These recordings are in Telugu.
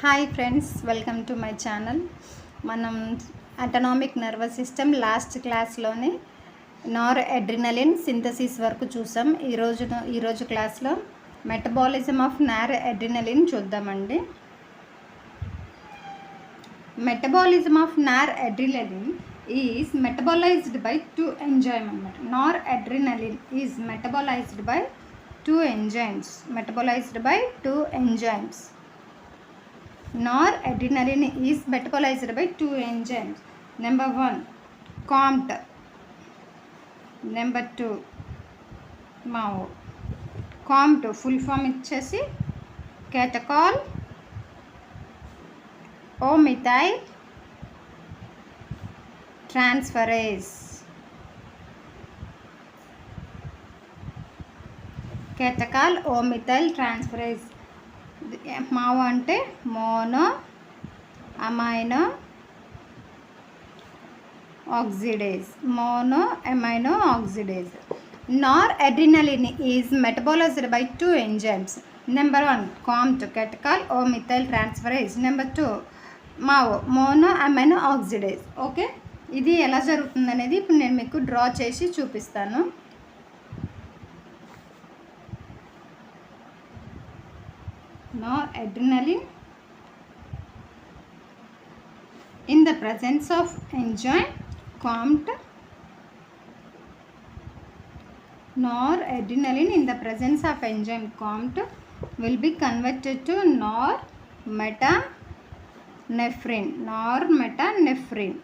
Hi friends, welcome to my channel. మనం అటానమిక్ నర్వస్ సిస్టమ్ లాస్ట్ క్లాస్లోని నార్ అడ్రినలిన్ సింథసిస్ వరకు చూసాం. ఈరోజు క్లాస్లో మెటబాలిజం ఆఫ్ నార్ అడ్రినలిన్ చూద్దామండి. Metabolism of noradrenaline is metabolized by two enzyme అన్నమాట. Noradrenaline is metabolized by two enzymes. Noradrenaline is metabolized by two enzymes. Number 1, COMT. Number 2, MAO. COMT full form ఇచ్చేసి catechol O-methyl transferase. catechol O-methyl transferase. MAO అంటే mono amino oxidase. Noradrenaline is metabolized by two enzymes. Number 1, COMT catechol O-methyl transferase. Number 2, MAO mono amino oxidase. Okay, ఇది ఎలా జరుగుతుంది అనేది ఇప్పుడు నేను మీకు డ్రా చేసి చూపిస్తాను. Noradrenaline in the presence of enzyme COMT. Noradrenaline in the presence of enzyme COMT will be converted to normetanephrine.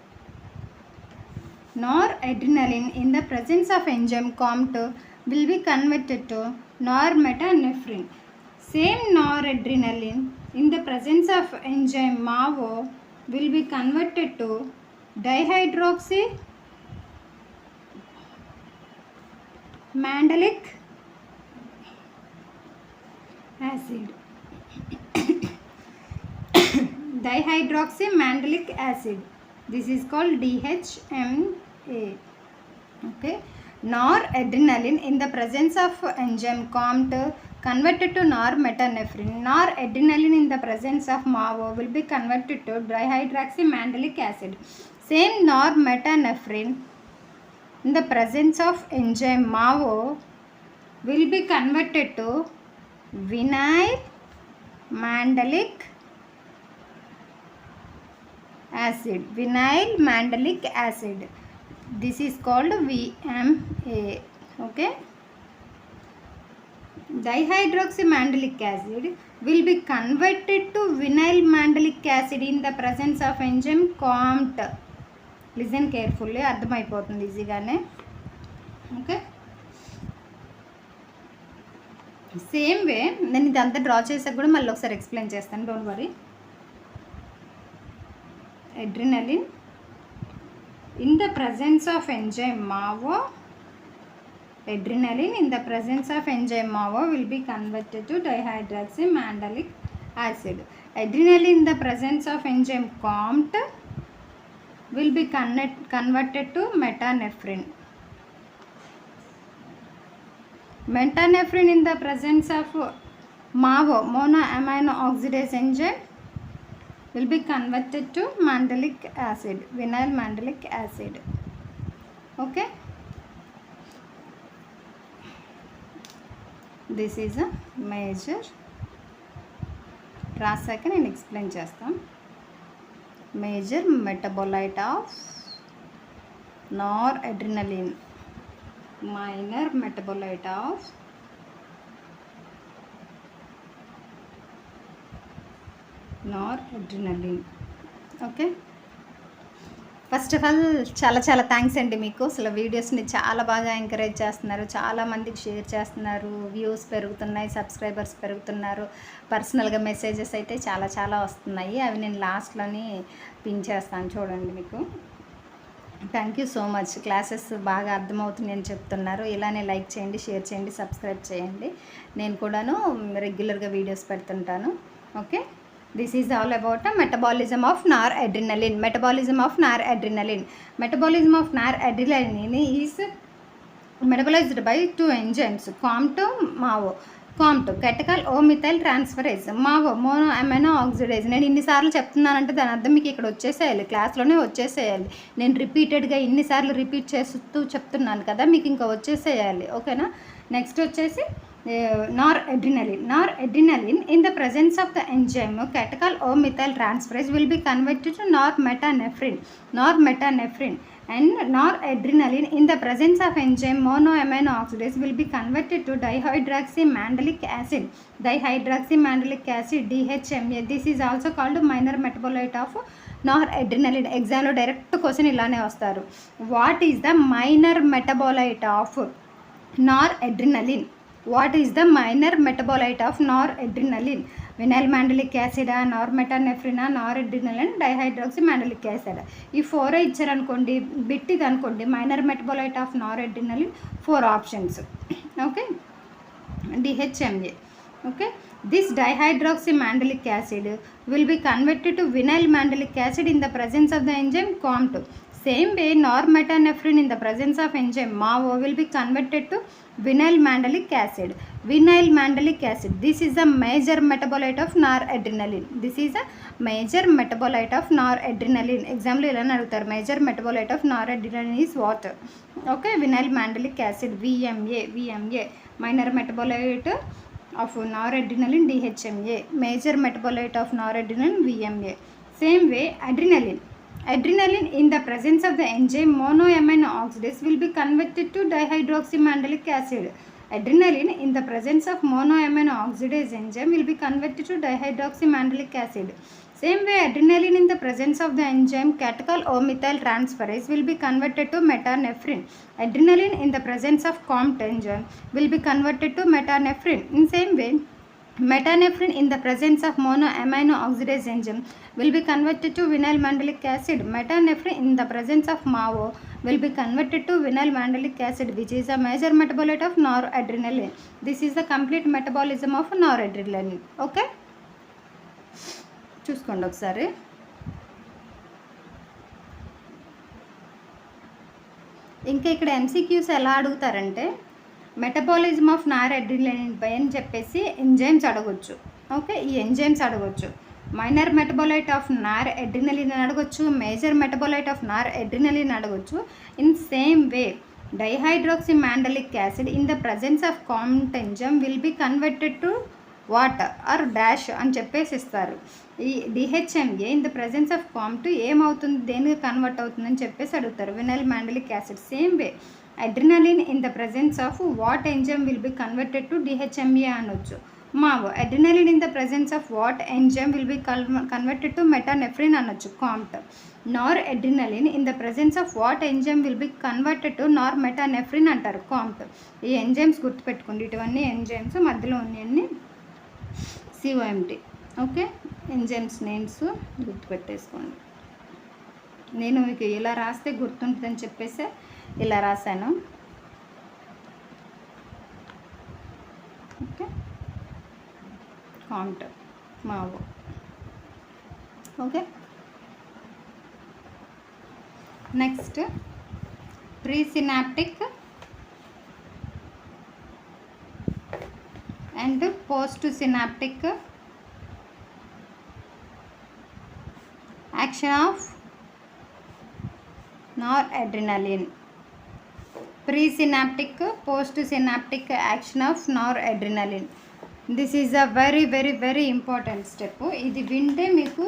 Noradrenaline in the presence of enzyme COMT will be converted to normetanephrine. Same noradrenaline in the presence of enzyme MAO will be converted to dihydroxy mandelic acid. Dihydroxy mandelic acid. This is called DHMA. Okay. Noradrenaline in the presence of enzyme COMT converted to normetanephrine. Noradrenaline in the presence of MAO will be converted to dihydroxy mandelic acid. Same normetanephrine in the presence of enzyme MAO will be converted to vinyl mandelic acid. This is called VMA. Okay. Dihydroxy mandelic acid will be converted to vinyl mandelic acid in the presence of enzyme COMT. Listen carefully, అర్థమైపోతుంది ఈజీగానే. ఓకే, సేమ్ వే నేను ఇదంతా డ్రా చేసాక కూడా మళ్ళీ ఒకసారి ఎక్స్ప్లెయిన్ చేస్తాను, don't worry. Adrenaline in the presence of enzyme MAO. Adrenaline in the presence of enzyme MAO will be converted to dihydroxy mandelic acid. Adrenaline in the presence of enzyme COMT will be converted to metanephrine. Metanephrine in the presence of MAO monoamino oxidase enzyme will be converted to mandelic acid, vinyl mandelic acid. Okay, this is a major. రాసాక నేను ఎక్స్ప్లెయిన్ చేస్తాను. Major metabolite of noradrenaline, minor metabolite of noradrenaline. Okay, first of all చాలా థ్యాంక్స్ అండి మీకు. అసలు వీడియోస్ని చాలా బాగా ఎంకరేజ్ చేస్తున్నారు, చాలామందికి షేర్ చేస్తున్నారు, వ్యూస్ పెరుగుతున్నాయి, సబ్స్క్రైబర్స్ పెరుగుతున్నారు, పర్సనల్గా మెసేజెస్ అయితే చాలా వస్తున్నాయి. అవి నేను లాస్ట్లోని పిన్ చేస్తాను, చూడండి. మీకు thank you so much. Classes బాగా అర్థమవుతుంది అని చెప్తున్నారు. ఇలానే లైక్ చేయండి, షేర్ చేయండి, సబ్స్క్రైబ్ చేయండి. నేను కూడాను రెగ్యులర్గా వీడియోస్ పెడుతుంటాను. Okay, this is all about a metabolism of noradrenaline. Metabolism of noradrenaline is metabolized by two enzymes COMT MAO. COMT catechol O methyl transferase MAO mono amino oxidase. నేను ఇన్నిసార్లు చెప్తున్నానంటే దాని అర్థం మీకు ఇక్కడ వచ్చేసేయాలి, క్లాస్లోనే వచ్చేసేయాలి. నేను రిపీటెడ్గా ఇన్నిసార్లు రిపీట్ చేస్తూ చెప్తున్నాను కదా, మీకు ఇంకా వచ్చేసేయాలి. ఓకేనా. నెక్స్ట్ వచ్చేసి నార్ adrenaline. Nar adrenaline in the presence of the enzyme catechol O methyl transferase will be converted to normetanephrine. Normetanephrine and noradrenaline in the presence of enzyme monoamino oxidase will be converted to dihydroxymandelic acid. Dihydroxymandelic acid DHMA. This is also called minor metabolite of noradrenaline. ఎగ్జామ్లో డైరెక్ట్ క్వశ్చన్ ఇలానే వస్తారు. What is the minor metabolite of noradrenaline? What is the minor metabolite of noradrenaline? Vinyl mandelic acid, normetanephrine, noradrenaline, dihydroxymandelic acid. ఈ 4 ఇచ్చారనుకోండి, బిట్ ఇది అనుకోండి, minor metabolite of noradrenaline 4 options. Okay. DHMA. Okay. This dihydroxymandelic acid will be converted to vinyl mandelic acid in the presence of the enzyme COMT. Same way, normetanephrine in the presence of enzyme MAO will be converted to vinyl mandelic acid. Vinyl mandelic acid. This is a major metabolite of noradrenaline. This is a major metabolite of noradrenaline. Example ilana adugutaru. Major metabolite of noradrenaline is what? Okay, vinyl mandelic acid, VMA. VMA. Minor metabolite of noradrenaline, DHMA. Major metabolite of noradrenaline, VMA. Same way, adrenaline. Adrenaline in the presence of the enzyme monoamino oxidase will be converted to dihydroxymandelic acid. Adrenaline in the presence of monoamino oxidase enzyme will be converted to dihydroxymandelic acid. Same way, adrenaline in the presence of the enzyme catechol O methyl transferase will be converted to metanephrine. Adrenaline in the presence of COMT enzyme will be converted to metanephrine. In same way, metanephrine in the presence of monoamino oxidase enzyme will be converted to vinyl mandelic acid. Metanephrine in the presence of MAO will be converted to vinyl mandelic acid, which is a major metabolite of noradrenaline. This is the complete metabolism of noradrenaline. Okay, చూసుకోండి ఒకసారి. ఇంకా ఇక్కడ ఎంసీక్యూస్ ఎలా అడుగుతారంటే, మెటబాలిజం ఆఫ్ నార్అడ్రినలిన్ పై అని చెప్పేసి ఎంజైమ్స్ అడగొచ్చు. ఓకే, ఈ ఎంజైమ్స్ అడగొచ్చు. మైనర్ మెటబాలైట్ ఆఫ్ నార్అడ్రినలిన్ అడగొచ్చు, మేజర్ మెటబాలైట్ ఆఫ్ నార్అడ్రినలిన్ అడగొచ్చు. In same way, dihydroxymandelic acid in the presence of COMT enzyme will be converted to what are dash అని చెప్పేసి ఇస్తారు. ఈ DHMA in the presence of COMT ఏమవుతుంది, దేనికి కన్వర్ట్ అవుతుందని చెప్పేసి అడుగుతారు. Vinyl mandelic acid. Same way, adrenaline in the presence of what enzyme will be converted to DHMA అనొచ్చు. Mao, adrenaline in the presence of what enzyme will be converted to metanephrine అనొచ్చు. COMT. noradrenaline in the presence of what enzyme will be converted to normetanephrine అంటారు. COMT. ఈ ఎంజైమ్స్ గుర్తుపెట్టుకోండి, ఇటువన్నీ ఎంజైమ్స్, మధ్యలో ఉన్నవన్నీ COMT. ఓకే, ఎంజైమ్స్ నేమ్స్ గుర్తుపెట్టేసుకోండి. నేను మీకు ఇలా రాస్తే గుర్తుంటుందని చెప్పేసి ఇలా రాశాను. Okay, COMT, MAO. Okay, next presynaptic and post synaptic action of noradrenaline. Presynaptic, postsynaptic action of noradrenaline. This is a very very very important step. ఇది వింటే మీకు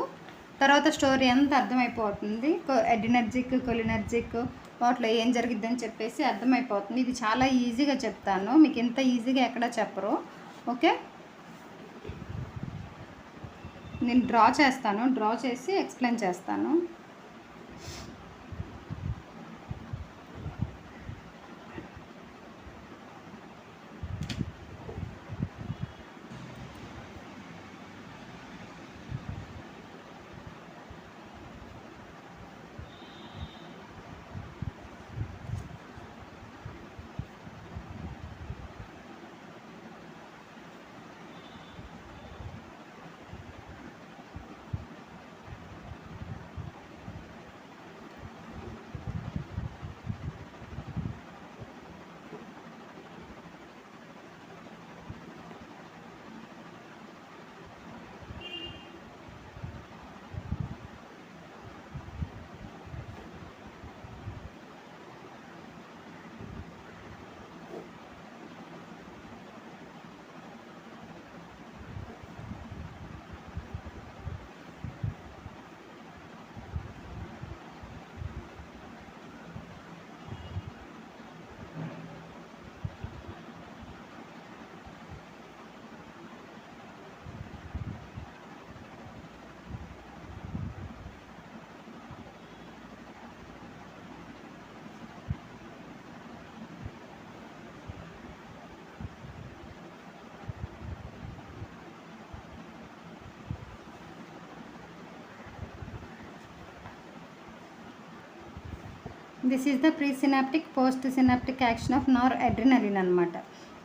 తర్వాత స్టోరీ అంతా అర్థమైపోతుంది. అడ్రినర్జిక్, కొలినర్జిక్ వాటిలో ఏం జరిగిద్దని చెప్పేసి అర్థమైపోతుంది. ఇది చాలా ఈజీగా చెప్తాను, మీకు ఇంత ఈజీగా ఎక్కడ చెప్పరు. ఓకే, నేను డ్రా చేస్తాను, డ్రా చేసి ఎక్స్ప్లెయిన్ చేస్తాను. This is the pre synaptic post synaptic action of Nar adrenaline అనమాట.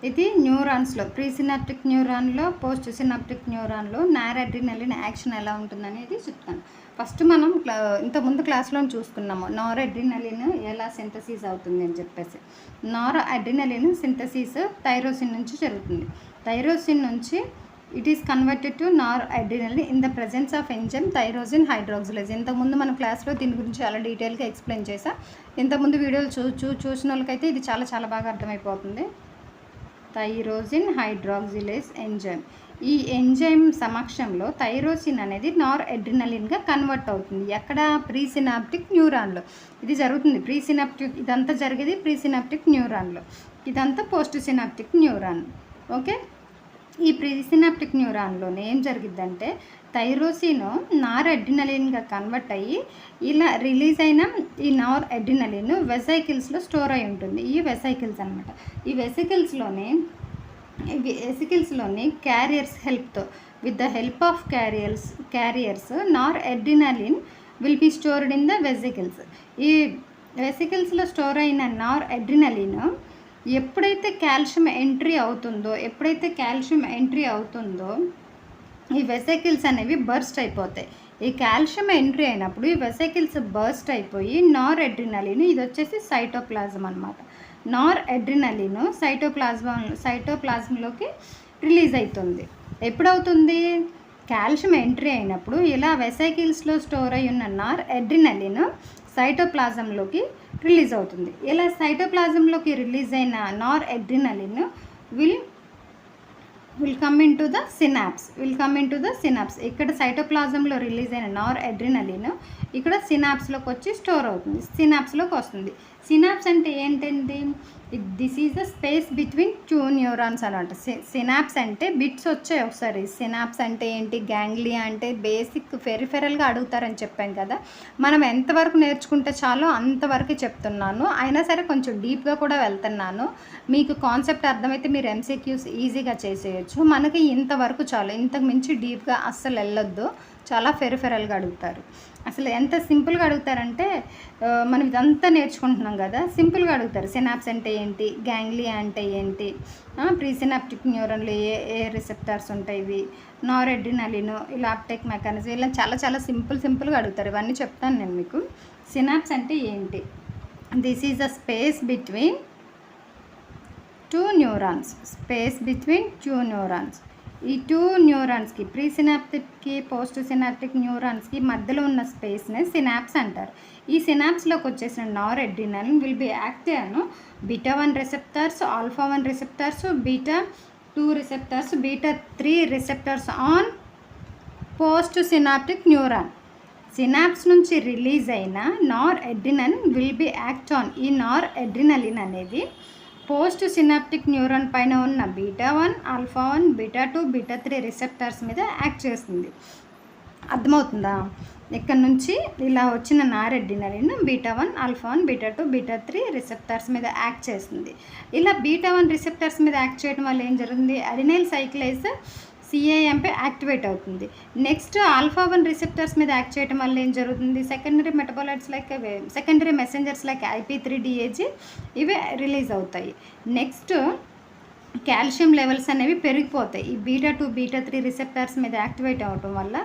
ఇది న్యూరాన్స్లో, ప్రీ సినాప్టిక్ న్యూరాన్లో, పోస్ట్ సినాప్టిక్ న్యూరాన్లో నార్ అడ్రినలిన్ యాక్షన్ ఎలా ఉంటుందనేది చెప్తాను. ఫస్ట్ మనం ఇంతకుముందు క్లాస్లో చూసుకున్నాము నార్ అడ్రినలిన్ ఎలా సింథసిస్ అవుతుంది అని చెప్పేసి. నార్ అడ్రినలిన్ సింథసిస్ థైరోసిన్ నుంచి జరుగుతుంది. థైరోసిన్ నుంచి it is converted to Nar adrenaline in the presence of enzyme tyrosine hydroxylase. ఇంతకుముందు మన క్లాస్లో దీని గురించి చాలా డీటెయిల్గా ఎక్స్ప్లెయిన్ చేసా. ఇంతకుముందు వీడియోలు చూసిన వాళ్ళకైతే ఇది చాలా చాలా బాగా అర్థమైపోతుంది. థైరోసిన్ హైడ్రాక్సిలేజ్ ఎంజైమ్, ఈ ఎంజైమ్ సమక్షంలో థైరోసిన్ అనేది నార్ అడ్రినలిన్గా కన్వర్ట్ అవుతుంది. ఎక్కడ? ప్రీ సినాప్టిక్ న్యూరాన్లో ఇది జరుగుతుంది. ప్రీ సినాప్టిక్ ఇదంతా జరిగేది ప్రీ సినాప్టిక్ న్యూరాన్లో, ఇదంతా పోస్ట్ సినాప్టిక్ న్యూరాన్. ఓకే, ఈ ప్రీ సినాప్టిక్ న్యూరాన్లోనే ఏం జరిగిద్దంటే థైరోసిన్ నార్ అడ్రినలిన్గా కన్వర్ట్ అయ్యి ఇలా రిలీజ్ అయిన ఈ నార్ అడ్రినలిన్ వెసైకిల్స్లో స్టోర్ అయి ఉంటుంది. ఈ వెసైకిల్స్ అనమాట. ఈ వెసికిల్స్లోనే క్యారియర్స్ హెల్ప్తో, with the help of carriers noradrenaline will be stored in the vesicles. ఈ వెసికిల్స్లో స్టోర్ అయిన నార్ అడ్రినలిన్ ఎప్పుడైతే కాల్షియం ఎంట్రీ అవుతుందో ఈ వెసికిల్స్ అనేవి బర్స్ట్ అయిపోతాయి. ఈ కాల్షియం ఎంట్రీ అయినప్పుడు ఈ వెసికిల్స్ బర్స్ట్ అయిపోయి నార్ అడ్రినలిన్, ఇది వచ్చేసి సైటోప్లాజం అనమాట. నార్ అడ్రినలిన్ సైటోప్లాజంలోకి రిలీజ్ అవుతుంది. ఎప్పుడవుతుంది? కాల్షియం ఎంట్రీ అయినప్పుడు ఇలా వెసికిల్స్లో స్టోర్ అయి ఉన్న నార్ అడ్రినలిన్ సైటోప్లాజంలోకి రిలీజ్ అవుతుంది. ఇలా సైటోప్లాజంలోకి రిలీజ్ అయిన నార్ adrenaline will come in to the synapse. ఇక్కడ సైటోప్లాజంలో రిలీజ్ అయిన నార్ అడ్రినలిన్ ఇక్కడ సినాప్స్లోకి వచ్చి స్టోర్ అవుతుంది, సినాప్స్లోకి వస్తుంది. సినాప్స్ అంటే ఏంటండి? This is the space between two neurons అనమాట. సినాప్స్ అంటే బిట్స్ వచ్చాయి ఒకసారి. సినాప్స్ అంటే ఏంటి, గ్యాంగ్లియా అంటే బేసిక్ పెరిఫెరల్గా అడుగుతారని చెప్పాం కదా. మనం ఎంతవరకు నేర్చుకుంటే చాలో అంతవరకు చెప్తున్నాను. అయినా సరే కొంచెం డీప్గా కూడా వెళ్తున్నాను. మీకు కాన్సెప్ట్ అర్థమైతే మీరు ఎంసీక్యూస్ ఈజీగా చేసేయచ్చు. మనకి ఇంతవరకు చాలు, ఇంతకు మించి డీప్గా అస్సలు వెళ్ళొద్దు. చాలా పెరిఫెరల్గా అడుగుతారు. అసలు ఎంత సింపుల్గా అడుగుతారంటే మనం ఇదంతా నేర్చుకుంటున్నాం కదా, సింపుల్గా అడుగుతారు. సినాప్స్ అంటే ఏంటి, గ్యాంగ్లియా అంటే ఏంటి, ప్రీ సినాప్టిక్ న్యూరాన్లో ఏ రిసెప్టార్స్ ఉంటాయి, నార్ అడ్రినలిన్, ఇలా అప్టేక్ మెకానిజం, ఇలా చాలా చాలా సింపుల్గా అడుగుతారు. ఇవన్నీ చెప్తాను నేను మీకు. సినాప్స్ అంటే ఏంటి? This is the space between two neurons. ఈ టూ న్యూరాన్స్కి, ప్రీ సినాప్టిక్కి పోస్ట్ సినాప్టిక్ న్యూరాన్స్కి మధ్యలో ఉన్న స్పేస్ని సినాప్స్ అంటారు. ఈ సినాప్స్లోకి వచ్చేసిన నార్ adrenaline will be active Anu beta 1 receptors, alpha 1 receptors, beta 2 receptors, beta 3 receptors on post synaptic neuron. Synapse నుంచి రిలీజ్ అయిన నార్ adrenaline will be act on. ఈ నార్ అడ్రినలిన్ అనేది పోస్ట్ సినాప్టిక్ న్యూరాన్ పైన ఉన్న beta 1, alpha 1, beta 2, beta 3 receptors మీద యాక్ట్ చేస్తుంది. అర్థమవుతుందా? ఇక్కడ నుంచి ఇలా వచ్చిన నార్ adrenaline beta 1, alpha 1, beta 2, beta 3 receptors మీద యాక్ట్ చేస్తుంది. ఇలా బీటా 1 రిసెప్టార్స్ మీద యాక్ట్ చేయడం వల్ల ఏం జరుగుతుంది? అడినైల్ సైక్లేజ్ సిఏఎంపై యాక్టివేట్ అవుతుంది. నెక్స్ట్ ఆల్ఫా 1 రిసెప్టర్స్ మీద యాక్ట్ చేయడం వల్ల ఏం జరుగుతుంది? Secondary metabolites like secondary messengers like IP3DAG ఇవి రిలీజ్ అవుతాయి. నెక్స్ట్ కాల్షియం లెవెల్స్ అనేవి పెరిగిపోతాయి. ఈ బీటా 2, బీటా 3 రిసెప్టర్స్ మీద యాక్టివేట్ అవ్వడం వల్ల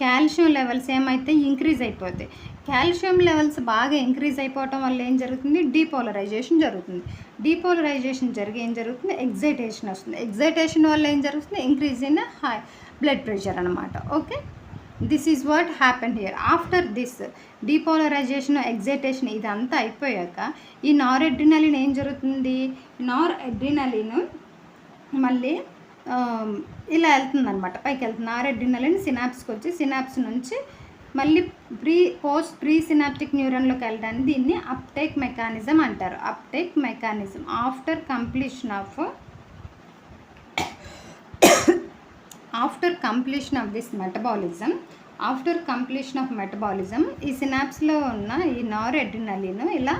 కాల్షియం లెవెల్స్ ఏమైతే ఇంక్రీజ్ అయిపోతాయి. కాల్షియం లెవెల్స్ బాగా ఇంక్రీజ్ అయిపోవటం వల్ల ఏం జరుగుతుంది? డీపోలరైజేషన్ జరుగుతుంది. డీపోలరైజేషన్ జరిగి ఏం జరుగుతుంది? ఎగ్జైటేషన్ వస్తుంది. ఎగ్జైటేషన్ వల్ల ఏం జరుగుతుంది? Increase in high blood pressure అనమాట. Okay, this is what happen here. After this depolarization, excitation ఇదంతా అయిపోయాక ఈ నార్ అడ్రినలిన్ ఏం జరుగుతుంది? నార్ అడ్రినలిన్ మళ్ళీ ఇలా వెళ్తుంది అనమాట, పైకి వెళ్తుంది. నార్ అడ్రినలిన్ సినాప్స్కి వచ్చి సినాప్స్ నుంచి మళ్ళీ ప్రీ సినాప్టిక్ న్యూరాన్లోకి వెళ్ళడానికి దీన్ని అప్టేక్ మెకానిజం అంటారు. Uptake mechanism after completion of metabolism ఈ సినాప్స్లో ఉన్న ఈ నార్ అడ్రినలిన్ ఇలా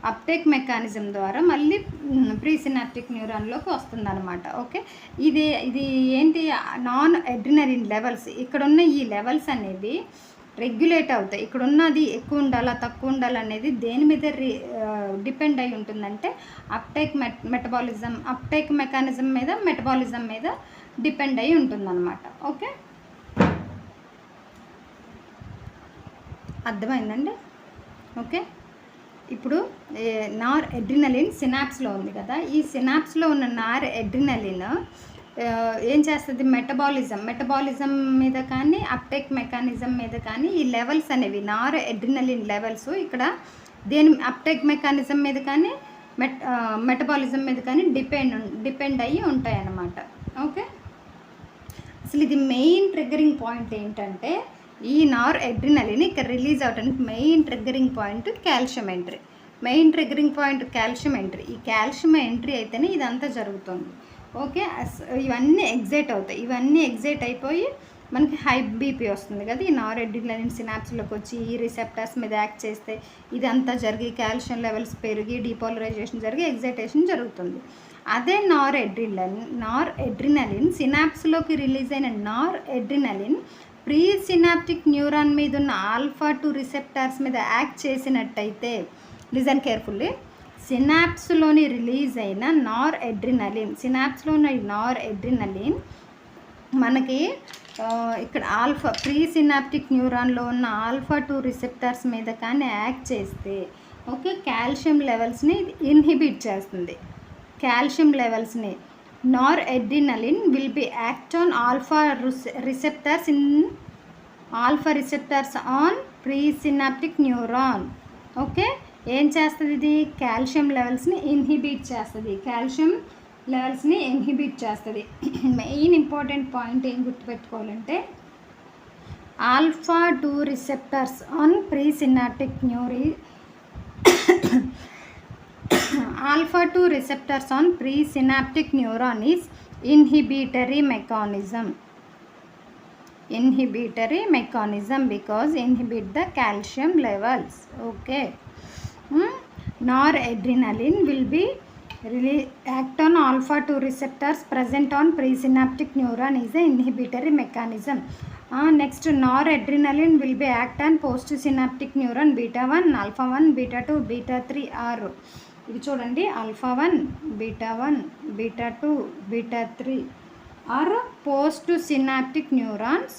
అప్టేక్ మెకానిజం ద్వారా మళ్ళీ ప్రీ సినాప్టిక్ న్యూరాన్లోకి వస్తుందన్నమాట. ఓకే, ఇది ఏంటి? Non adrenaline levels. ఇక్కడ ఉన్న ఈ లెవెల్స్ అనేవి రెగ్యులేట్ అవుతాయి. ఇక్కడ ఉన్నది ఎక్కువ ఉండాలా తక్కువ ఉండాలనేది దేని మీద డిపెండ్ అయి ఉంటుందంటే అప్టేక్ మెకానిజం మీద, మెటబాలిజం మీద డిపెండ్ అయి ఉంటుందన్నమాట. ఓకే, అర్థమైందండి? ఓకే, ఇప్పుడు నార్ ఎడ్రినలిన్ సినాప్స్లో ఉంది కదా, ఈ సినాప్స్లో ఉన్న నార్ ఎడ్రినలిన్ ఏం చేస్తుంది, మెటబాలిజం మీద కానీ అప్టేక్ మెకానిజం మీద కానీ ఈ లెవెల్స్ అనేవి నార్ ఎడ్రినలిన్ లెవెల్స్ ఇక్కడ దేని అప్టేక్ మెకానిజం మీద కానీ మెటబాలిజం మీద కానీ డిపెండ్ అయ్యి ఉంటాయి అన్నమాట. ఓకే, అసలు ఇది మెయిన్ ట్రిగ్గరింగ్ పాయింట్ ఏంటంటే ఈ నార్ ఎడ్రినలిన్ ఇక్కడ రిలీజ్ అవడానికి main triggering point calcium entry. ఈ కాల్షియం ఎంట్రీ అయితేనే ఇదంతా జరుగుతుంది. ఓకే, ఇవన్నీ ఎగ్జైట్ అయిపోయి మనకి హై బీపీ వస్తుంది కదా. ఈ నార్ ఎడ్రినలిన్ సినాప్స్లోకి వచ్చి ఈ రిసెప్టర్స్ మీద యాక్ట్ చేస్తే ఇదంతా జరిగి కాల్షియం లెవెల్స్ పెరిగి డీపోలరైజేషన్ జరిగి ఎగ్జైటేషన్ జరుగుతుంది. అదే నార్ ఎడ్రినలిన్ సినాప్స్లోకి రిలీజ్ అయిన నార్ ఎడ్రినలిన్ ప్రీ సినాప్టిక్ న్యూరాన్ మీద ఉన్న α2 రిసెప్టార్స్ మీద యాక్ట్ చేసినట్టయితే, లిజన్ కేర్ఫుల్లీ, సినాప్స్లోని రిలీజ్ అయిన నార్ ఎడ్రినలిన్ మనకి ఇక్కడ ప్రీ సినాప్టిక్ న్యూరాన్లో ఉన్న α2 రిసెప్టార్స్ మీద కానీ యాక్ట్ చేస్తే ఓకే కాల్షియం లెవెల్స్ని ఇన్హిబిట్ చేస్తుంది. Noradrenaline will be act on alpha receptors on presynaptic neuron. Okay, ఏం చేస్తుంది ఇది కాల్షియం లెవెల్స్ని ఇన్హిబిట్ చేస్తుంది. మెయిన్ ఇంపార్టెంట్ పాయింట్ ఏం గుర్తుపెట్టుకోవాలంటే α2 receptors on ప్రీసినాప్టిక్ α2 receptors on presynaptic neuron is inhibitory mechanism because inhibit the calcium levels. Okay, noradrenaline will be act on α2 receptors present on presynaptic neuron is a inhibitory mechanism. Next, noradrenaline will be act on postsynaptic neuron beta 1, alpha 1, beta 2, beta 3 are ఇవి చూడండి α1, β1, β2, β3 ఆర్ పోస్ట్ సినాప్టిక్ న్యూరాన్స్.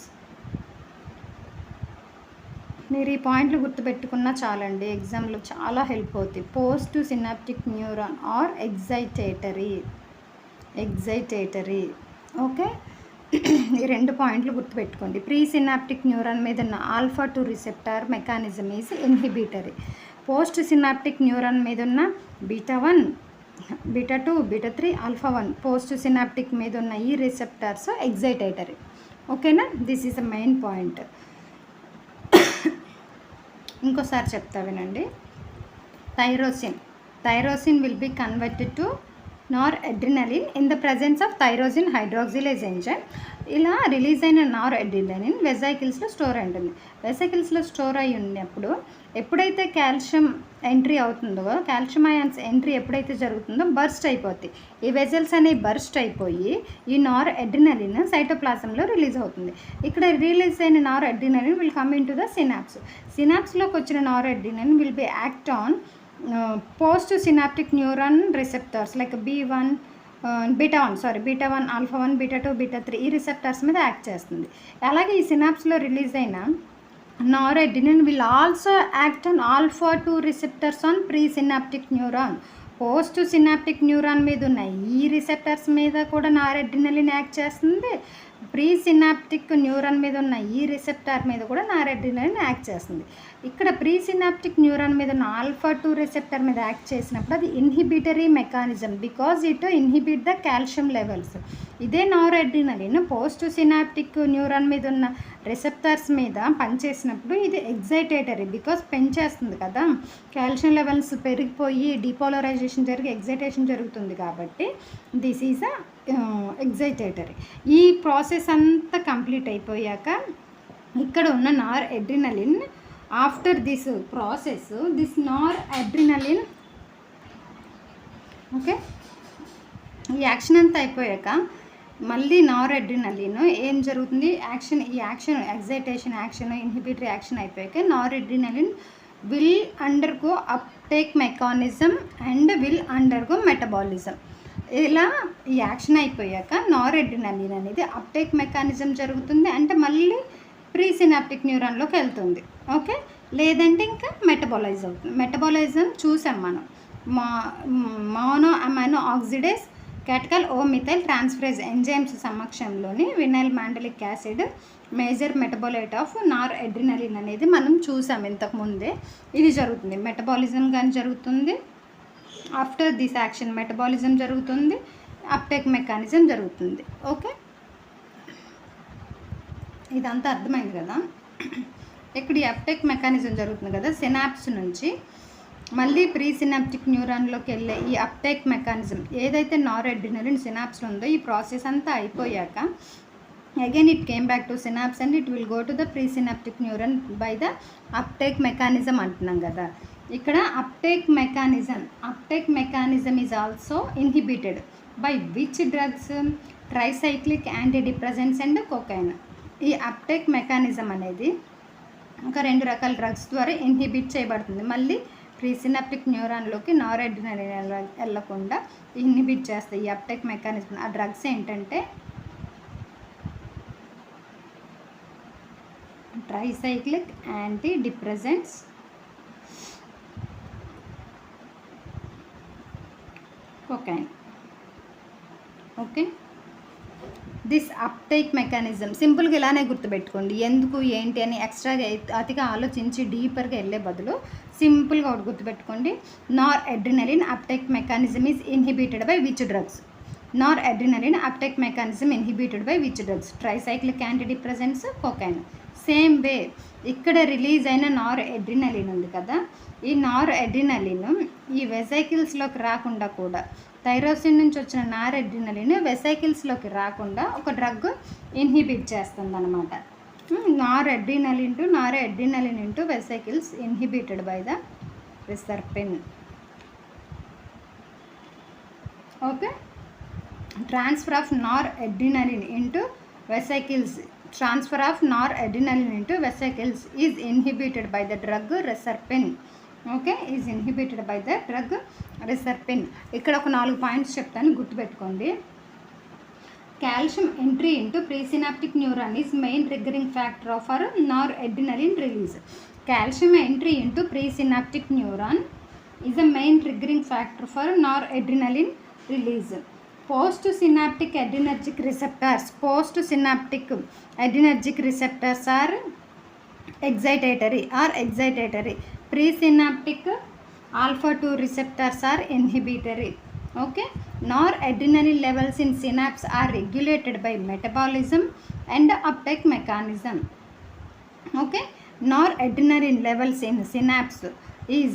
మీరు ఈ పాయింట్లు గుర్తుపెట్టుకున్నా చాలండి, ఎగ్జామ్లో చాలా హెల్ప్ అవుతాయి. Post synaptic neuron are excitatory. Okay, ఈ రెండు పాయింట్లు గుర్తుపెట్టుకోండి. ప్రీ సినాప్టిక్ న్యూరాన్ మీద ఉన్న α2 receptor mechanism is inhibitory. Post synaptic neuron మీద ఉన్న β1, β2, β3, α1 పోస్ట్ సినాప్టిక్ మీద ఉన్న ఈ రిసెప్టార్స్ ఎగ్జైటేటరీ. ఓకేనా, this is a main point. ఇంకోసారి చెప్తా వినండి. Tyrosine will be converted to noradrenaline in the presence of tyrosine hydroxylase enzyme. ఇలా రిలీజ్ అయిన noradrenaline వెసైకిల్స్లో స్టోర్ అయి ఉంటుంది. వెసైకిల్స్లో స్టోర్ అయి ఉన్నప్పుడు ఎప్పుడైతే కాల్షియం ఎంట్రీ అవుతుందో, కాల్షియం అయాన్స్ ఎంట్రీ ఎప్పుడైతే జరుగుతుందో బర్స్ట్ అయిపోతాయి. ఈ వెజల్స్ అనేవి బర్స్ట్ అయిపోయి ఈ noradrenaline సైటోప్లాజంలో రిలీజ్ అవుతుంది. ఇక్కడ రిలీజ్ అయిన noradrenaline will come in to the సినాప్స్లోకి వచ్చిన noradrenaline will be act on post synaptic neuron receptors like beta one, α1, β2, β3 ఈ రిసెప్టర్స్ మీద యాక్ట్ చేస్తుంది. అలాగే ఈ సినాప్స్లో రిలీజ్ అయిన noradrenaline will also act on α2 receptors on presynaptic neuron. Post synaptic neuron మీద ఉన్న ఈ రిసెప్టర్స్ మీద కూడా noradrenaline యాక్ట్ చేస్తుంది. ప్రీ సినాప్టిక్ న్యూరాన్ మీద ఉన్న ఈ రిసెప్టార్ మీద కూడా noradrenaline యాక్ట్ చేస్తుంది. ఇక్కడ ప్రీ సినాప్టిక్ న్యూరాన్ మీద ఉన్న α2 రిసెప్టర్ మీద యాక్ట్ చేసినప్పుడు అది inhibitory mechanism because it inhibit the calcium levels. ఇదే noradrenaline పోస్ట్ సినాప్టిక్ న్యూరాన్ మీద ఉన్న రిసెప్టర్స్ మీద పనిచేసినప్పుడు ఇది ఎగ్జైటేటరీ బికాజ్ పెంచేస్తుంది కదా, కాల్షియం లెవెల్స్ పెరిగిపోయి డీపోలరైజేషన్ జరిగి ఎగ్జైటేషన్ జరుగుతుంది కాబట్టి దిస్ ఈజ్ అ ఎగ్జైటేటరీ. ఈ ప్రాసెస్ అంతా కంప్లీట్ అయిపోయాక ఇక్కడ ఉన్న noradrenaline after this process this noradrenaline okay ఈ యాక్షన్ అంతా అయిపోయాక మళ్ళీ నార్ అడ్రినలిన్ ఏం జరుగుతుంది, యాక్షన్, ఈ action excitation action inhibitory action అయిపోయాక నార్ adrenaline will undergo uptake mechanism and will undergo metabolism. ఇలా ఈ యాక్షన్ అయిపోయాక నార్ అడ్రినలిన్ అనేది అప్టేక్ మెకానిజం జరుగుతుంది, అంటే మళ్ళీ ప్రీ సినాప్టిక్ న్యూరాన్లోకి వెళ్తుంది. ఓకే, లేదంటే ఇంకా మెటబాలైజ్ అవుతుంది. మెటబాలైజం చూసాం మనం, mono amino oxidase catechol O methyl transferase enzymes సమక్షంలోని vinyl mandelic acid major metabolite of noradrenaline అనేది మనం చూసాం ఇంతకుముందే. ఇది జరుగుతుంది, మెటబాలిజం కానీ జరుగుతుంది. ఆఫ్టర్ దిస్ యాక్షన్ మెటబాలిజం జరుగుతుంది, అప్టేక్ మెకానిజం జరుగుతుంది. ఓకే, ఇదంతా అర్థమైంది కదా. ఇక్కడ ఈ అప్టేక్ మెకానిజం జరుగుతుంది కదా, సినాప్స్ నుంచి మళ్ళీ ప్రీ సినాప్టిక్ న్యూరాన్లోకి వెళ్ళే ఈ అప్టేక్ మెకానిజం ఏదైతే నార్ అడ్రినలిన్ సినాప్స్లో ఉందో, ఈ ప్రాసెస్ అంతా అయిపోయాక again it came back to synapse and it will go to the pre synaptic neuron by the uptake mechanism అంటున్నాం కదా. ఇక్కడ uptake mechanism is also inhibited by which drugs, tricyclic antidepressants and cocaine. ఈ అప్టేక్ మెకానిజం అనేది ఒక 2 రకాల డ్రగ్స్ ద్వారా ఇన్హిబిట్ చేయబడుతుంది. మళ్ళీ ప్రీసినాప్టిక్ న్యూరాన్లోకి నార్ అడ్రినలిన్ వెళ్ళకుండా ఇన్హిబిట్ చేస్తాయి ఈ అప్టేక్ మెకానిజం. ఆ డ్రగ్స్ ఏంటంటే tricyclic antidepressants, cocaine. Okay, this uptake mechanism సింపుల్గా ఇలానే గుర్తుపెట్టుకోండి. ఎందుకు ఏంటి అని ఎక్స్ట్రాగా అతిగా ఆలోచించి డీపర్గా వెళ్ళే బదులు సింపుల్గా ఒకటి గుర్తుపెట్టుకోండి. Noradrenaline uptake mechanism is inhibited by which drugs, noradrenaline uptake mechanism inhibited by which drugs, tricyclic antidepressants, cocaine. Same way ఇక్కడ రిలీజ్ అయిన నార్ అడ్రినలిన్ ఉంది కదా, ఈ నార్ అడ్రినలిన్ ఈ వెసైకిల్స్లోకి రాకుండా కూడా, థైరోసిన్ నుంచి వచ్చిన నార్ అడ్రినలిన్ వెసైకిల్స్లోకి రాకుండా ఒక డ్రగ్ ఇన్హిబిట్ చేస్తుంది అనమాట. Noradrenaline into vesicles inhibited by the reserpine. Okay, transfer of noradrenaline into vesicles is inhibited by the drug reserpine. Okay, is inhibited by the drug reserpine. ఇక్కడ ఒక 4 పాయింట్స్ చెప్తాను, గుర్తుపెట్టుకోండి. Calcium entry into presynaptic neuron is main triggering factor of our noradrenaline release. Calcium entry into presynaptic neuron is a main triggering factor for noradrenaline release. Post synaptic adrenergic receptors are excitatory. Presynaptic alpha-2 receptors are inhibitory. Okay, noradrenaline levels in synapse are regulated by metabolism and uptake mechanism. Okay, noradrenaline levels in synapse is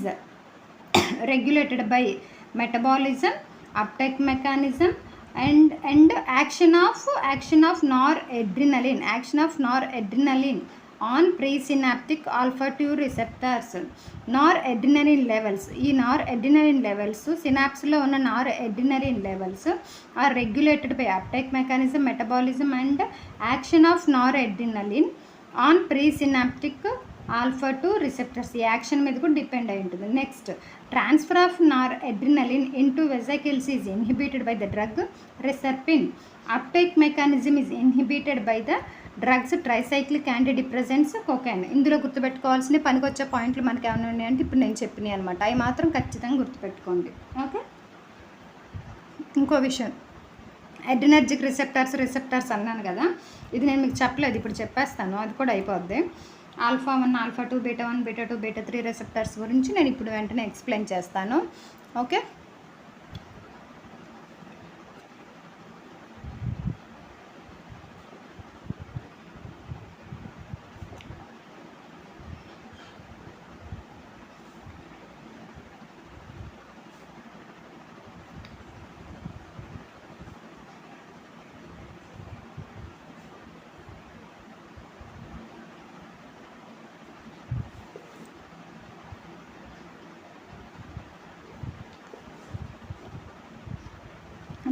regulated by metabolism, uptake mechanism and action of noradrenaline on presynaptic alpha-2 receptors. noradrenaline levels, ఈ noradrenaline levels synapsలో ఉన్న noradrenaline levels are regulated by uptake mechanism, metabolism and action of noradrenaline on presynaptic alpha-2 receptors. ఈ యాక్షన్ మీద కూడా డిపెండ్ అయి ఉంటుంది. Next, transfer of noradrenaline into vesicles is inhibited by the drug reserpine. uptake mechanism is inhibited by the drugs tricyclic antidepressants, cocaine. ఇందులో గుర్తుపెట్టుకోవాల్సిన పనికొచ్చే పాయింట్లు మనకి ఏమైనా ఉన్నాయంటే ఇప్పుడు నేను చెప్పినాయి అనమాట. అవి మాత్రం ఖచ్చితంగా గుర్తుపెట్టుకోండి. ఓకే, ఇంకో విషయం, అడ్రినర్జిక్ రిసెప్టర్స్ అన్నాను కదా, ఇది నేను మీకు చెప్పలేదు, ఇప్పుడు చెప్పేస్తాను, అది కూడా అయిపోద్ది. α1, α2, β1, β2, β3 రిసెప్టర్స్ గురించి నేను ఇప్పుడు వెంటనే ఎక్స్ప్లెయిన్ చేస్తాను. Okay,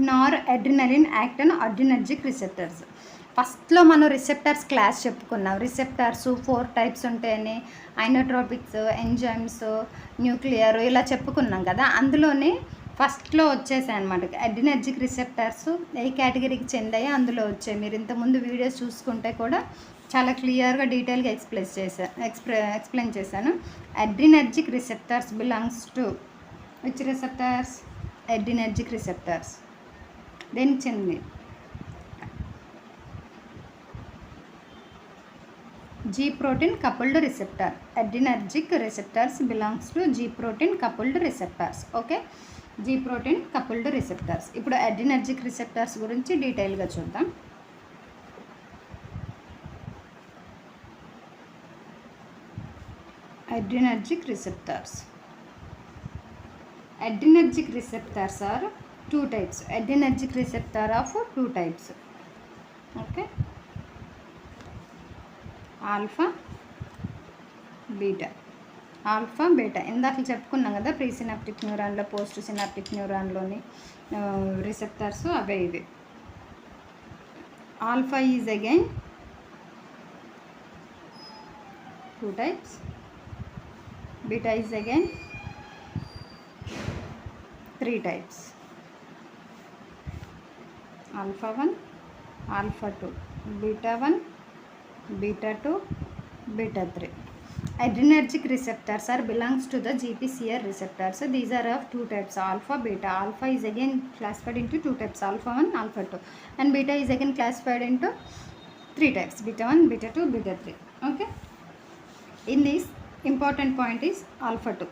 Nar adrenaline act on adrenergic receptors. ఫస్ట్లో మనం రిసెప్టర్స్ క్లాస్ చెప్పుకున్నాం. రిసెప్టర్స్ 4 టైప్స్ ఉంటాయని, ఐనోట్రోపిక్స్, ఎంజైమ్స్, న్యూక్లియర్ ఇలా చెప్పుకున్నాం కదా. అందులోనే ఫస్ట్లో వచ్చేసాయి అనమాట అడ్రినర్జిక్ రిసెప్టర్స్ ఏ కేటగిరీకి చెందాయో అందులో వచ్చాయి. మీరు ఇంతకుముందు వీడియోస్ చూసుకుంటే కూడా చాలా క్లియర్గా డీటెయిల్గా ఎక్స్ప్లెయిన్ చేశాను. Adrenergic receptors belongs to which receptors? Adrenergic receptors దేనికి చెంది? G protein coupled receptor. Adrenergic receptors belongs to G protein coupled receptors. Okay, G protein coupled receptors. ఇప్పుడు adrenergic receptors గురించి డీటెయిల్గా చూద్దాం. Adrenergic receptors. Adrenergic receptors are 2 types. Adrenergic receptor of 2 types. Okay, alpha beta. Alpha beta ఇందాక చెప్పుకున్నాం కదా, ప్రీ సినాప్టిక్ న్యూరాన్లో, పోస్ట్ సినాప్టిక్ న్యూరాన్లోని రిసెప్టర్స్ అవే ఇవి. Alpha is again 2 types, beta is again 3 types. Alpha 1, alpha 2, beta 1, beta 2, beta 3. Adrenergic receptors are belongs to the GPCR receptors. These are of 2 types, alpha beta. Alpha is again classified into 2 types, alpha 1, alpha 2, and beta is again classified into 3 types, beta 1, beta 2, beta 3. Okay, in this important point is alpha 2.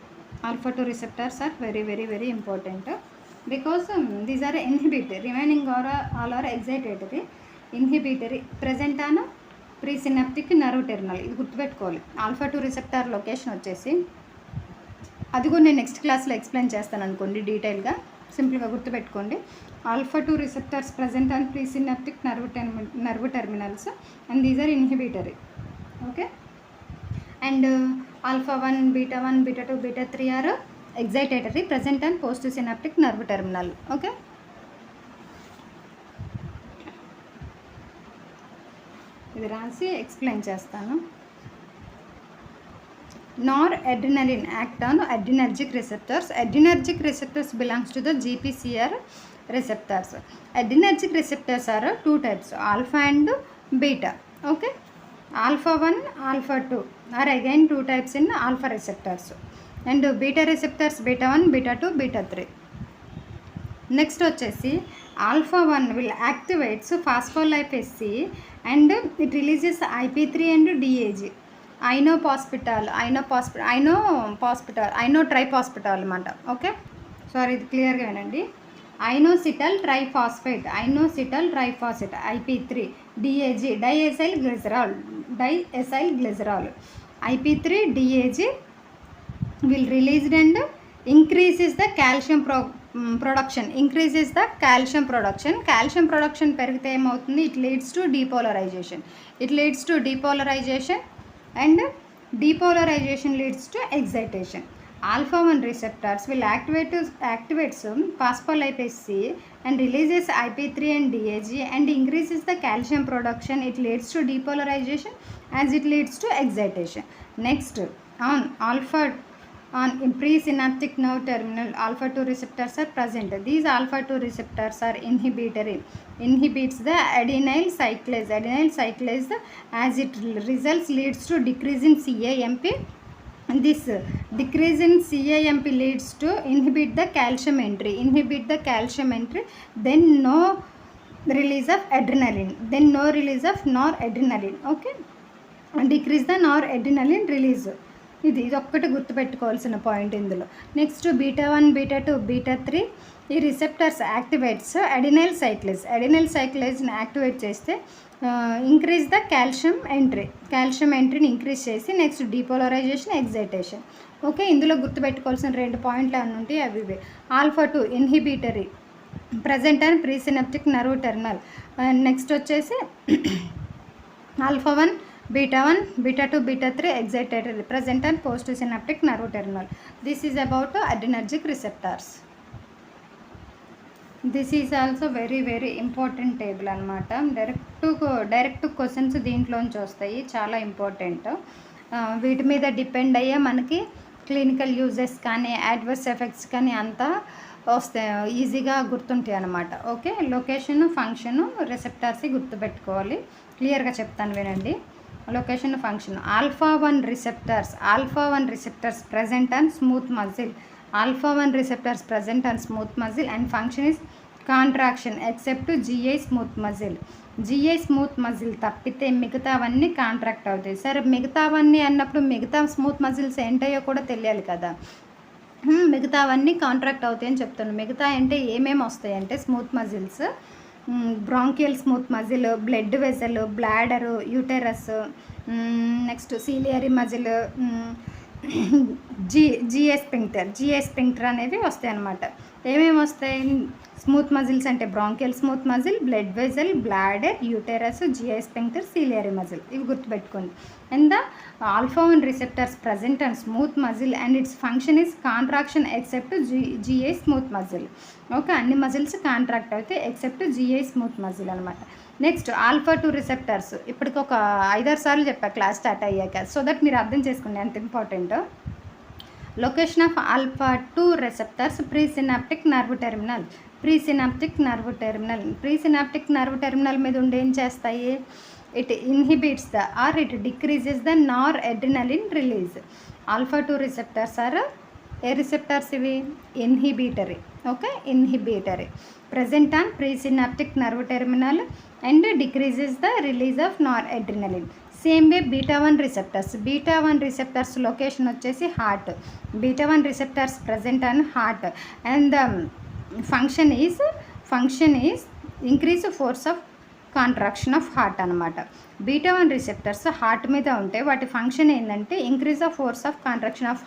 Alpha 2 receptors are very important because these are inhibitory, remaining all are excitatory, inhibitory, present on pre synaptic nerve terminal. ఇది గుర్తుపెట్టుకోవాలి. ఆల్ఫా 2 రిసెప్టార్ లొకేషన్ వచ్చేసి అది కూడా నేను నెక్స్ట్ క్లాస్లో ఎక్స్ప్లెయిన్ చేస్తాను అనుకోండి డీటెయిల్గా. సింపుల్గా గుర్తుపెట్టుకోండి. Alpha 2 receptors present on pre synaptic nerve terminals and these are inhibitory. Okay, and alpha 1, beta 1, beta 2, beta 3 are excitatory present on post synaptic nerve terminal. Okay, ఇది రాసి ఎక్స్ప్లెయిన్ చేస్తాను. Noradrenaline act on adrenergic receptors. Adrenergic receptors belongs to the GPCR receptors. Adrenergic receptors are 2 types, alpha and beta. Okay, alpha 1, alpha 2 are again 2 types in alpha receptors, and beta receptors beta 1, beta 2, beta 3. Next వచ్చేసి alpha 1 will activates phospholipase C and it releases IP3 and DAG. ఐనోట్రైపాస్పిటాల్ అనమాట. ఓకే, సారీ ఇది క్లియర్గా వినండి. Inositol triphosphate, IP3, DAG diacyl glycerol, IP3, DAG will released and increases the calcium production. Calcium production పెరిగితే ఏమవుతుంది? It leads to depolarization and depolarization leads to excitation. Alpha 1 receptors will activate phospholipase C and releases IP3 and DAG and increases the calcium production. It leads to depolarization as it leads to excitation. Next, on presynaptic nerve terminal, alpha 2 receptors are present. These alpha 2 receptors are inhibits the adenyl cyclase as it results leads to decrease in CAMP. This decrease in CAMP leads to inhibit the calcium entry, then no release of adrenaline, then no release of noradrenaline. Okay, and decrease the noradrenaline release. ఇది ఒక్కటి గుర్తుపెట్టుకోవాల్సిన పాయింట్ ఇందులో. నెక్స్ట్ బీటా 1, బీటా 2, బీటా 3 ఈ రిసెప్టర్స్ యాక్టివేట్స్ అడినైల్ సైక్లేజ్ని యాక్టివేట్ చేస్తే ఇంక్రీజ్ ద కాల్షియం ఎంట్రీని ఇంక్రీజ్ చేసి నెక్స్ట్ డీపోలరైజేషన్, ఎగ్జైటేషన్. ఓకే, ఇందులో గుర్తుపెట్టుకోవాల్సిన 2 పాయింట్లు అన్నీ ఉంటాయి, అవి alpha 2 inhibitory present and presynaptic nerve terminal. Next వచ్చేసి alpha 1, beta 1, beta 2, beta 3 excitatory present and postsynaptic nerve terminal. This is about adrenergic receptors. This is also very very important table అనమాట. డైరెక్ట్ క్వశ్చన్స్ దీంట్లోంచి వస్తాయి, చాలా ఇంపార్టెంట్. వీటి మీద డిపెండ్ అయ్యే మనకి క్లినికల్ యూజెస్ కానీ అడ్వర్స్ ఎఫెక్ట్స్ కానీ అంతా వస్తాయి, ఈజీగా గుర్తుంటాయి అనమాట. ఓకే, లొకేషన్, ఫంక్షన్, రిసెప్టార్స్ గుర్తుపెట్టుకోవాలి. క్లియర్గా చెప్తాను వినండి. Location, function. Alpha 1 receptors present on smooth muscle. Alpha 1 receptors present on smooth muscle and function is contraction except GI smooth muscle. GI smooth muscle తప్పితే మిగతావన్నీ కాంట్రాక్ట్ అవుతాయి. సరే, మిగతావన్నీ అన్నప్పుడు మిగతా స్మూత్ మజిల్స్ ఏంటయ్యో కూడా తెలియాలి కదా. మిగతావన్నీ కాంట్రాక్ట్ అవుతాయి అని చెప్తాను. మిగతా అంటే ఏమేమి వస్తాయి అంటే smooth muscles, bronchial smooth muscle, blood vessel, bladder, uterus, next ciliary muscle, GI sphincter అనేవి వస్తాయి అన్నమాట. ఏమేమి వస్తాయి? స్మూత్ మజిల్స్ అంటే bronchial smooth muscle, blood vessel, bladder, uterus, GI sphincter, ciliary muscle. ఇవి గుర్తుపెట్టుకోండి. And the alpha 1 receptors present and smooth muscle and it's function is contraction except GI smooth muscle. Okay, అన్ని మజిల్స్ కాంట్రాక్ట్ అవుతాయి ఎక్సెప్ట్ జిఐ స్మూత్ మజిల్ అనమాట. Next alpha 2 receptors. ఇప్పటికి ఒక 5-6 సార్లు చెప్పా క్లాస్ స్టార్ట్ అయ్యాక, సో దట్ మీరు అర్థం చేసుకోండి ఎంత important. Location of alpha 2 receptors presynaptic nerve terminal. Presynaptic nerve terminal మీద ఉండి ఏం చేస్తాయి? It inhibits the or it decreases the noradrenaline release. Alpha 2 receptors are ఏ రిసెప్టర్స్ ఇవి? Inhibitory. Okay, inhibitory present on presynaptic nerve terminal and decreases the release of noradrenaline. Same way beta 1 receptors location వచ్చేసి heart. Beta 1 receptors present on heart and function is increase force of contraction of heart అనమాట. బీటా 1 రిసెప్టర్స్ హార్ట్ మీద ఉంటే వాటి ఫంక్షన్ ఏంటంటే increase of force of contraction of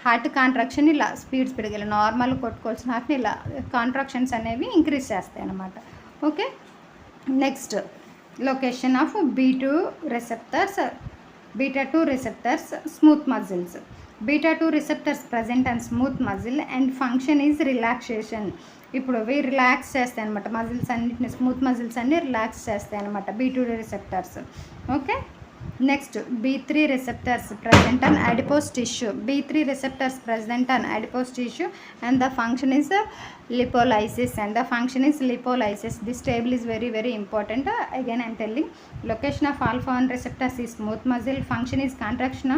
heart contraction ఇలా స్పీడ్గా ఇలా నార్మల్ కొట్టుకోవాల్సిన హార్ట్ని ఇలా కాంట్రాక్షన్స్ అనేవి ఇంక్రీజ్ చేస్తాయి అన్నమాట. Okay, next location of beta 2 receptors smooth muscles. Beta 2 receptors present and smooth muscle and function is relaxation. ఇప్పుడు అవి రిలాక్స్ చేస్తాయి అనమాట, మజిల్స్ అన్నిటిని, స్మూత్ మజిల్స్ అన్ని రిలాక్స్ చేస్తాయి అనమాట B2 receptors. Okay, next B3 receptors present on adipose tissue. B3 receptors present on adipose tissue and the function is lipolysis. This table is very very important. Again I am telling, location of alpha 1 receptors is smooth muscle, function is contraction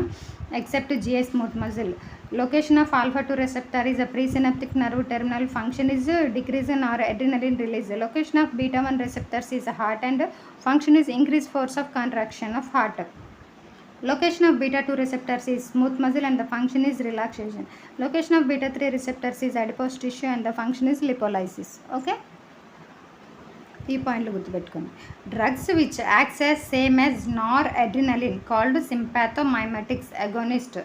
except GI smooth muscle. Location of alpha 2 receptor is a presynaptic nerve terminal, function is decrease in or adrenaline release. Location of beta 1 receptors is heart and function is increased force of contraction of heart. Location of beta 2 receptors is smooth muscle and the function is relaxation. Location of beta 3 receptors is adipose tissue and the function is lipolysis. Okay, ఈ పాయింట్లు గుర్తుపెట్టుకోండి. Drugs which acts as same as noradrenaline called sympathomimetics agonist.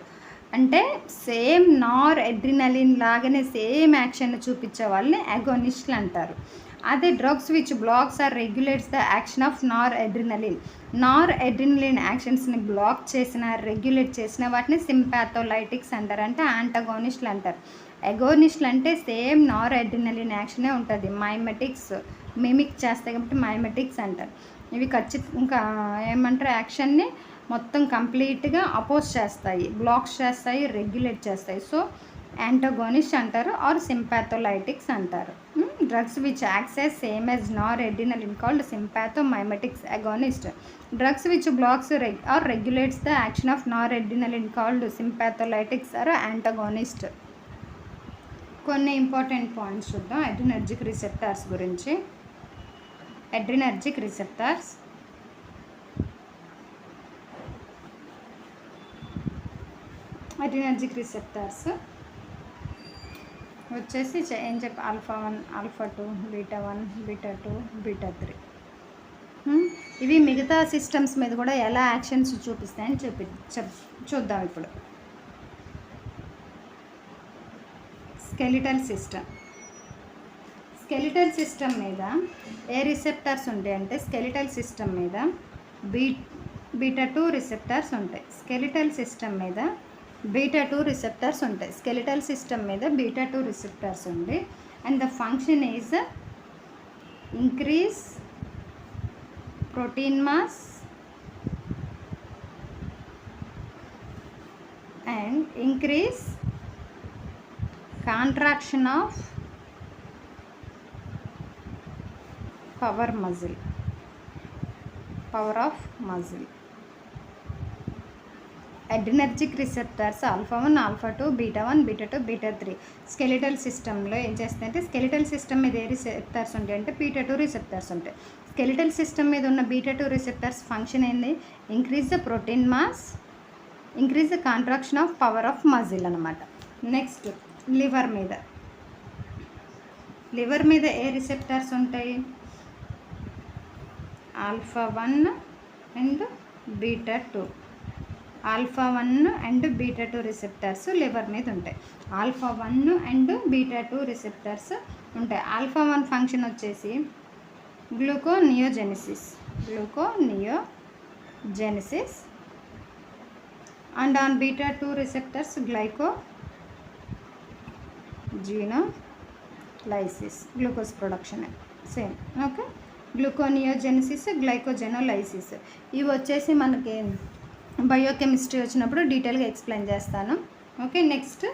అంటే సేమ్ నార్ అడ్రినలిన్ లాగానే సేమ్ యాక్షన్ చూపించే వాళ్ళని అగోనిస్ట్లు అంటారు. అదే drugs which blocks or regulates the action of noradrenaline యాక్షన్స్ని బ్లాక్ చేసిన, రెగ్యులేట్ చేసిన వాటిని సింపాథోలైటిక్స్ అంటారు, అంటే యాంటగోనిస్ట్లు అంటారు. అగోనిస్ట్లు అంటే సేమ్ నార్ అడ్రినలిన్ యాక్షనే ఉంటుంది, మిమిక్ చేస్తాయి కాబట్టి మైమెటిక్స్ అంటారు. ఇవి ఖచ్చితంగా ఏమంటారు, యాక్షన్ని మొత్తం కంప్లీట్గా అపోజ్ చేస్తాయి, బ్లాక్స్ చేస్తాయి, రెగ్యులేట్ చేస్తాయి. సో యాంటగోనిస్ట్ అంటారు ఆర్ సింపాథోలైటిక్స్ అంటారు. Drugs which acts as same as noradrenaline called sympathomimetics agonist. Drugs which blocks or regulates the action of noradrenaline called sympatholytics or antagonist. కొన్ని ఇంపార్టెంట్ పాయింట్స్ చూద్దాం అడ్రినర్జిక్ రిసెప్టార్స్ గురించి. అడ్రినర్జిక్ రిసెప్టార్స్ వచ్చేసి ఏం చెప్పి alpha 1, alpha 2, beta 1, beta 2, beta 3. ఇవి మిగతా సిస్టమ్స్ మీద కూడా ఎలా యాక్షన్స్ చూపిస్తాయని చూద్దాం ఇప్పుడు. స్కెలిటల్ సిస్టమ్ మీద ఏ రిసెప్టర్స్ ఉంటాయి అంటే స్కెలిటల్ సిస్టమ్ మీద బీటా 2 రిసెప్టర్స్ ఉంటాయి. స్కెలిటల్ సిస్టమ్ మీద బీటా 2 రిసెప్టర్స్ ఉండి and the function is increase protein mass and increase contraction of power of muscle. Adrenergic receptors alpha 1, alpha 2, beta 1, beta 2, beta 3 skeletal సిస్టంలో ఏం చేస్తుందంటే స్కెలిటల్ సిస్టమ్ మీద ఏ రిసెప్టర్స్ ఉంటాయి అంటే బీటా 2 రిసెప్టర్స్ ఉంటాయి. స్కెలిటల్ సిస్టమ్ మీద ఉన్న బీటా 2 రిసెప్టర్స్ ఫంక్షన్ ఏంది? Increase the protein mass, increase the contraction of power of muscle అనమాట. నెక్స్ట్ లివర్ మీద ఏ రిసెప్టర్స్ ఉంటాయి? Alpha 1 and beta 2. Alpha 1 and beta 2 receptors liver మీద ఉంటాయి. ఆల్ఫా 1 అండ్ బీటా 2 రిసెప్టర్స్ ఉంటాయి. ఆల్ఫా 1 ఫంక్షన్ వచ్చేసి gluconeogenesis and on beta 2 receptors glycogenolysis, glucose production same. Okay, gluconeogenesis, glycogenolysis ఇవి వచ్చేసి మనకి బయోకెమిస్ట్రీ వచ్చినప్పుడు డీటెయిల్గా ఎక్స్ప్లెయిన్ చేస్తాను. ఓకే, నెక్స్ట్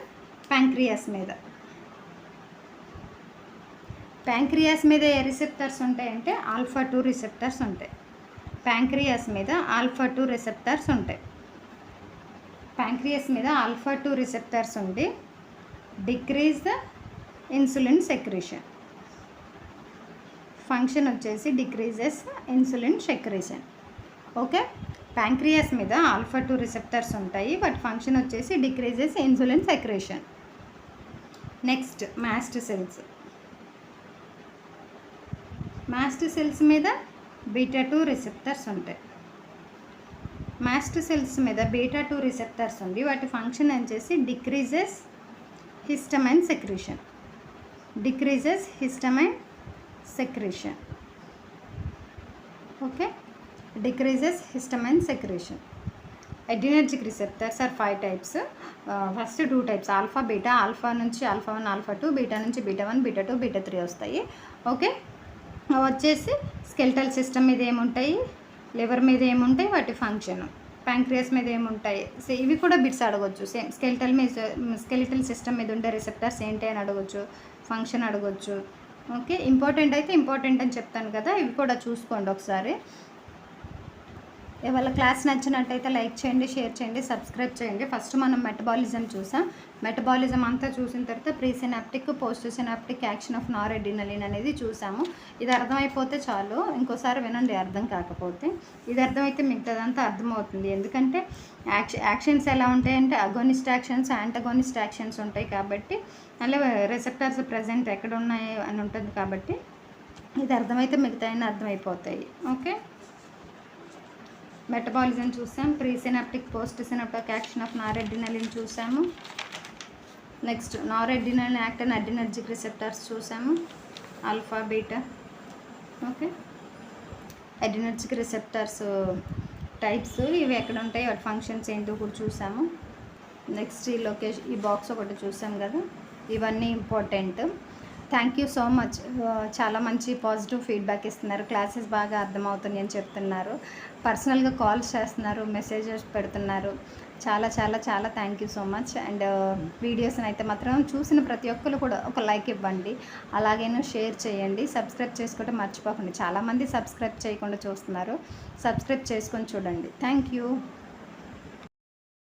ప్యాంక్రియాస్ మీద ఏ రిసెప్టర్స్ ఉంటాయంటే ఆల్ఫా 2 రిసెప్టర్స్ ఉంటాయి. ప్యాంక్రియాస్ మీద ఆల్ఫా 2 రిసెప్టర్స్ ఉండి decrease the insulin secretion. Function వచ్చేసి decreases insulin secretion. Okay, pancreas మీద ఆల్ఫా 2 రిసెప్టర్స్ ఉంటాయి, బట్ ఫంక్షన్ వచ్చేసి decreases insulin secretion. Next mast cells మీద బీటా 2 రిసెప్టర్స్ ఉంటాయి. మాస్ట్ సెల్స్ మీద బీటా 2 రిసెప్టర్స్ ఉంది, వాటి ఫంక్షన్ వచ్చేసి decreases histamine secretion. Okay, decreases histamine secretion. Adrenergic receptors are 5 types. First 2 types alpha beta. Alpha నుంచి alpha 1 alpha 2, beta నుంచి beta 1 beta 2 beta 3 వస్తాయి. ఓకే, వచ్చేసి స్కెలిటల్ సిస్టమ్ మీద ఏముంటాయి, లివర్ మీద ఏముంటాయి, వాటి ఫంక్షన్. ప్యాంక్రియాస్ మీద ఏముంటాయి, ఇవి కూడా బిట్స్ అడగొచ్చు. సేమ్ స్కెలిటల్ సిస్టమ్ మీద ఉండే రిసెప్టర్స్ ఏంటి అని అడగొచ్చు, ఫంక్షన్ అడగొచ్చు. ఓకే, ఇంపార్టెంట్ అని చెప్తాను కదా, ఇవి కూడా చూసుకోండి ఒకసారి. ఇవాళ క్లాస్ నచ్చినట్టయితే లైక్ చేయండి, షేర్ చేయండి, సబ్స్క్రైబ్ చేయండి. ఫస్ట్ మనం మెటబాలిజం చూసాం. మెటబాలిజం అంతా చూసిన తర్వాత presynaptic, post synaptic action of noradrenaline అనేది చూసాము. ఇది అర్థమైపోతే చాలు, ఇంకోసారి వినండి అర్థం కాకపోతే. ఇది అర్థమైతే మిగతాదంతా అర్థమవుతుంది. ఎందుకంటే యాక్షన్స్ ఎలా ఉంటాయంటే అగోనిస్ట్ యాక్షన్స్, యాంటగోనిస్ట్ యాక్షన్స్ ఉంటాయి కాబట్టి, అలా రిసెప్టర్స్ ప్రజెంట్ ఎక్కడ ఉన్నాయి అని ఉంటుంది కాబట్టి ఇది అర్థమైతే మిగతా అర్థమైపోతాయి. ఓకే, మెటబాలిజం చూసాం, presynaptic, post synaptic action of noradrenaline చూసాము. Next noradrenaline act and adrenergic receptors చూసాము, alpha beta. Okay, adrenergic receptors types ఇవి ఎక్కడ ఉంటాయి, వాటి ఫంక్షన్స్ ఏంటో కూడా చూసాము. నెక్స్ట్ ఈ బాక్స్ ఒకటి చూసాం కదా, ఇవన్నీ important. Thank you so much. చాలా మంచి పాజిటివ్ ఫీడ్బ్యాక్ ఇస్తున్నారు, క్లాసెస్ బాగా అర్థమవుతున్నాయి అని చెప్తున్నారు, పర్సనల్గా కాల్స్ చేస్తున్నారు, మెసేజెస్ పెడుతున్నారు. చాలా చాలా చాలా thank you so much. And వీడియోస్ని అయితే మాత్రం చూసిన ప్రతి ఒక్కరు కూడా ఒక లైక్ ఇవ్వండి, అలాగేనూ షేర్ చేయండి, సబ్స్క్రైబ్ చేసుకోవడం మర్చిపోకండి. చాలామంది సబ్స్క్రైబ్ చేయకుండా చూస్తున్నారు, సబ్స్క్రైబ్ చేసుకొని చూడండి. Thank you.